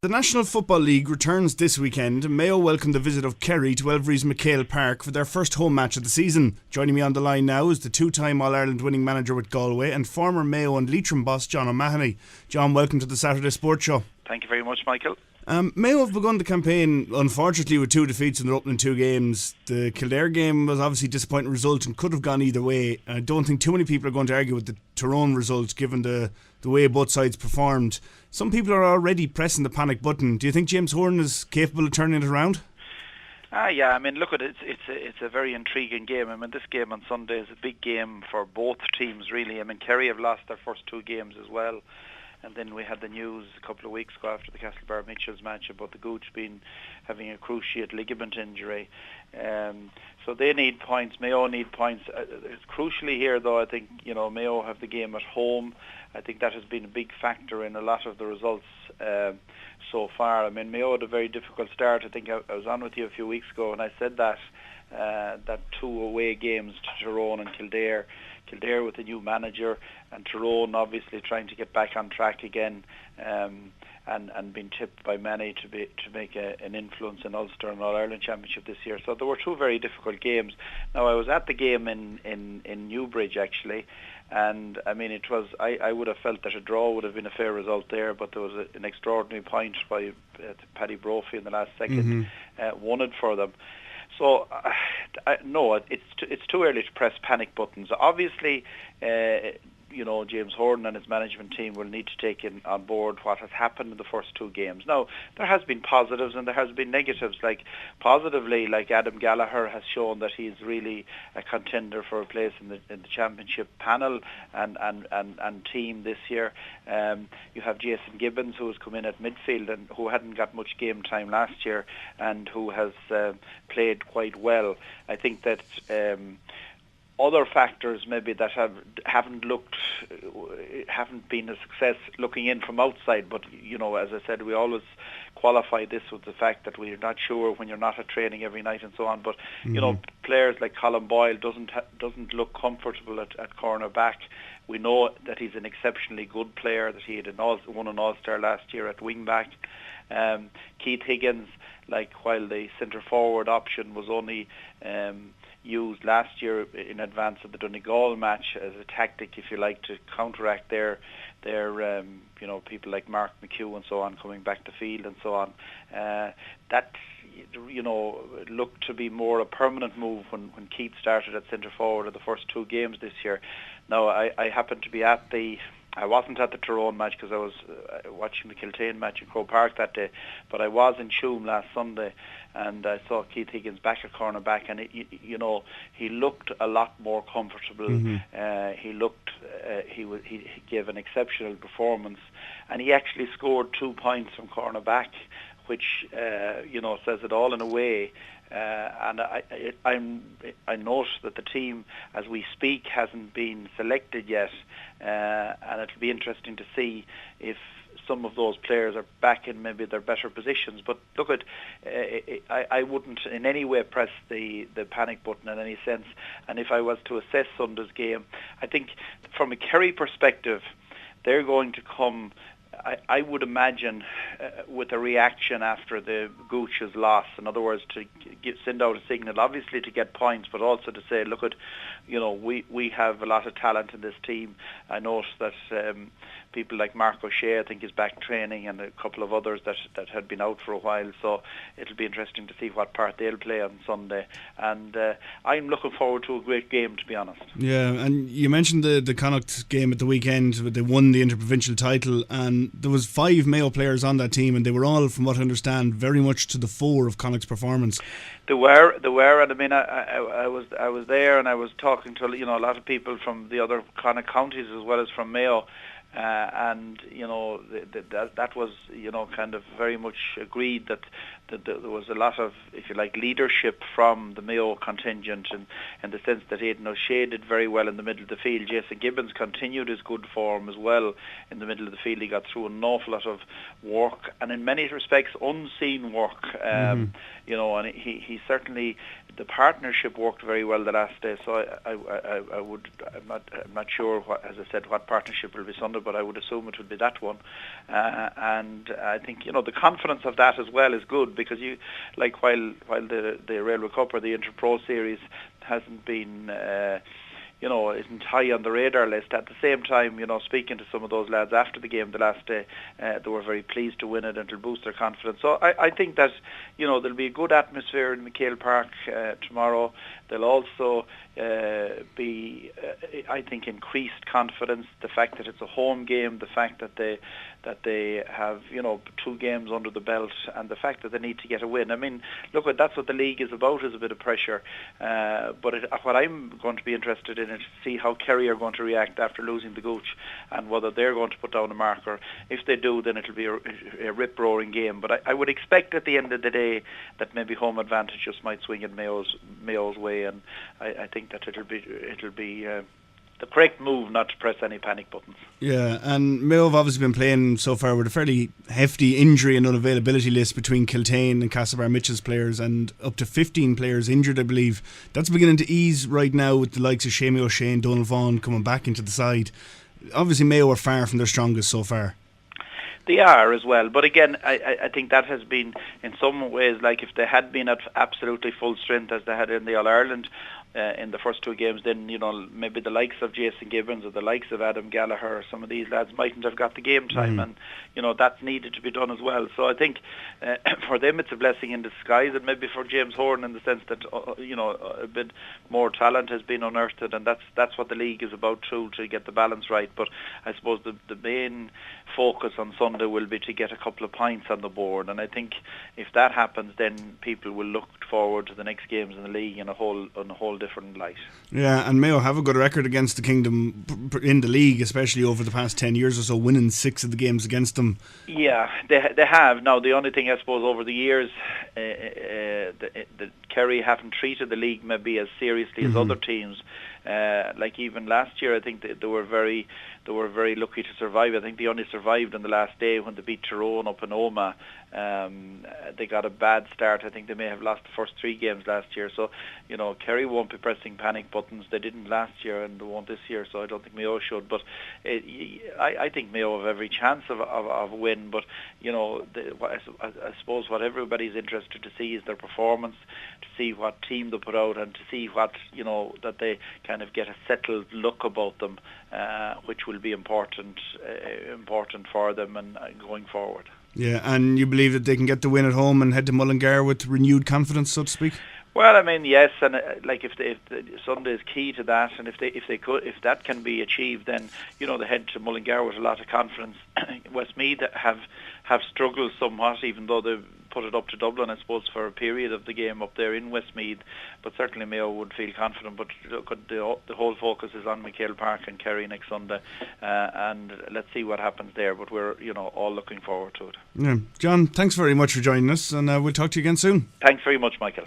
The National Football League returns this weekend, and Mayo welcome the visit of Kerry to Elvery's McHale Park for their first home match of the season. Joining me on the line now is the two-time All-Ireland winning manager with Galway and former Mayo and Leitrim boss John O'Mahony. John, welcome to the Saturday Sports Show. Thank you very much, Michael. Mayo have begun the campaign, unfortunately, with two defeats in their opening two games. The Kildare game was obviously a disappointing result and could have gone either way. I don't think too many people are going to argue with the Tyrone result, given the way both sides performed. Some people are already pressing the panic button. Do you think James Horan is capable of turning it around? Yeah, I mean, look at it. It's a very intriguing game. I mean, this game on Sunday is a big game for both teams, really. I mean, Kerry have lost their first two games as well. And then we had the news a couple of weeks ago after the Castlebar Mitchells match about the Gooch having a cruciate ligament injury. So they need points. Mayo need points. Crucially here, though, I think Mayo have the game at home. I think that has been a big factor in a lot of the results so far. I mean, Mayo had a very difficult start. I think I was on with you a few weeks ago, and I said that two away games to Tyrone and Kildare with a new manager, and Tyrone obviously trying to get back on track again, and being tipped by many to make an influence in Ulster and All-Ireland Championship this year. So there were two very difficult games. Now, I was at the game in Newbridge, actually, and I mean, it was. I would have felt that a draw would have been a fair result there, but there was an extraordinary point by Paddy Brophy in the last second, won it for them. So, no, it's too early to press panic buttons. Obviously, James Horan and his management team will need to take on board what has happened in the first two games. Now, there has been positives and there has been negatives. Positively, Adam Gallagher has shown that he's really a contender for a place in the championship panel and team this year. You have Jason Gibbons, who has come in at midfield and who hadn't got much game time last year and who has played quite well. I think that other factors maybe that haven't been a success looking in from outside, but as I said, we always qualify this with the fact that we're not sure when you're not at training every night and so on. But players like Colin Boyle doesn't look comfortable at corner back. We know that he's an exceptionally good player, that he had won an All-Star last year at wing back. Keith Higgins, while the centre forward option was only used last year in advance of the Donegal match as a tactic, if you like, to counteract their people like Mark McHugh and so on coming back to field and so on. That looked to be more a permanent move when Keith started at centre forward in the first two games this year. Now, I happened to be I wasn't at the Tyrone match because I was watching the Kiltane match in Croke Park that day, but I was in Tuam last Sunday and I saw Keith Higgins back at corner back, and he looked a lot more comfortable. He gave an exceptional performance, and he actually scored 2 points from corner back, which says it all in a way. And I note that the team, as we speak, hasn't been selected yet, and it'll be interesting to see if some of those players are back in maybe their better positions. But look, I wouldn't in any way press the panic button in any sense. And if I was to assess Sunday's game, I think from a Kerry perspective, they're going to come, I would imagine, with a reaction after the Gooch's loss. In other words, to send out a signal, obviously to get points, but also to say, look, we have a lot of talent in this team. I noticed that people like Mark O'Shea, I think, is back training, and a couple of others that had been out for a while. So it'll be interesting to see what part they'll play on Sunday. And I'm looking forward to a great game, to be honest. Yeah, and you mentioned the Connacht game at the weekend. They won the interprovincial title, and there was 5 Mayo players on that team, and they were all, from what I understand, very much to the fore of Connacht's performance. There were, and I mean, I was there, and I was talking to a lot of people from the other Connacht counties as well as from Mayo. And that was kind of very much agreed that there was a lot of, if you like, leadership from the Mayo contingent, in the sense that Aidan O'Shea did very well in the middle of the field. Jason Gibbons continued his good form as well in the middle of the field. He got through an awful lot of work, and in many respects unseen work. And he certainly, the partnership worked very well the last day. So I'm not sure, as I said, what partnership will be Sunday. Sunday, but I would assume it would be that one. And I think, the confidence of that as well is good, because while the Railway Cup or the Inter-Pro Series hasn't been isn't high on the radar list. At the same time, speaking to some of those lads after the game the last day, they were very pleased to win it, and it'll boost their confidence. So I think that, there'll be a good atmosphere in McHale Park tomorrow. There'll also be, I think, increased confidence. The fact that it's a home game, the fact that they have, 2 games under the belt, and the fact that they need to get a win. I mean, look, that's what the league is about, is a bit of pressure. But what I'm going to be interested in is to see how Kerry are going to react after losing the Gooch, and whether they're going to put down a marker. If they do, then it'll be a rip-roaring game. But I would expect at the end of the day that maybe home advantage just might swing in Mayo's way, and I think that it'll be the correct move not to press any panic buttons. Yeah, and Mayo have obviously been playing so far with a fairly hefty injury and unavailability list between Kiltane and Castlebar Mitchell's players, and up to 15 players injured, I believe. That's beginning to ease right now with the likes of Shamie O'Shea and Donald Vaughan coming back into the side. Obviously Mayo are far from their strongest so far. They are as well, but again, I think that has been in some ways, like if they had been at absolutely full strength as they had in the All-Ireland in the first 2 games, then maybe the likes of Jason Gibbons or the likes of Adam Gallagher or some of these lads mightn't have got the game time, and that's needed to be done as well. So I think for them it's a blessing in disguise, and maybe for James Horan in the sense that a bit more talent has been unearthed, and that's what the league is about too, to get the balance right. But I suppose the main focus on Sunday will be to get a couple of points on the board, and I think if that happens, then people will look forward to the next games in the league in a whole different light. Yeah, and Mayo have a good record against the Kingdom in the league, especially over the past 10 years or so, winning 6 of the games against them. Yeah, they have. Now, the only thing, I suppose, over the years, the Kerry haven't treated the league maybe as seriously as other teams. Like even last year, I think they were very lucky to survive. I think they only survived on the last day when they beat Tyrone up in Omagh. They got a bad start. I think they may have lost the first 3 games last year. So, Kerry won't be pressing panic buttons. They didn't last year and they won't this year, so I don't think Mayo should. But I think Mayo have every chance of a win. But, I suppose what everybody's interested to see is their performance, to see what team they put out, and to see what, that they kind of get a settled look about them, which will be important for them and going forward. Yeah, and you believe that they can get the win at home and head to Mullingar with renewed confidence, so to speak? Well, I mean, yes, and if Sunday is key to that, and if that can be achieved, then they head to Mullingar with a lot of confidence. Westmeath have struggled somewhat, even though they've put it up to Dublin, I suppose, for a period of the game up there in Westmeath. But certainly Mayo would feel confident. But look, the whole focus is on McHale Park and Kerry next Sunday, and let's see what happens there. But we're all looking forward to it. Yeah, John, thanks very much for joining us, and we'll talk to you again soon. Thanks very much, Michael.